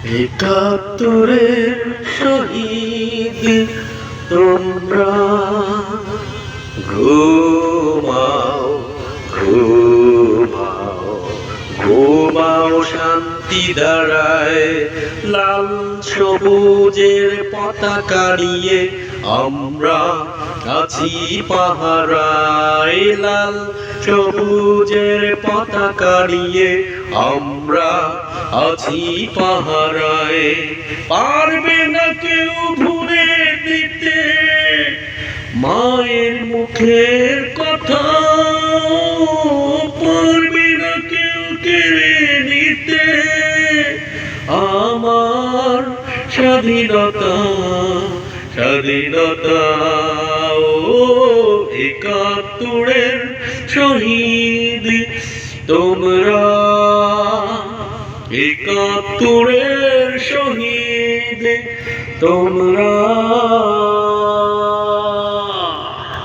একাত্তরের শহীদ তোমরা ঘুমাও ঘুমাও ঘুমাও শান্তি দাঁড়ায় লাল সবুজের পতাকা নিয়ে আমরা আছি পাহারায় লাল সবুজের পতাকা নিয়ে আমরা আছি পাহারায় পারবে না কেউ ভুলে দিতে মায়ের মুখের কথা পারবে না কেউ কেড়ে নিতে আমার স্বাধীনতা স্বাধীনতা ও একাত্তরের শহীদ তোমরা একাত্তরের শহীদ তোমরা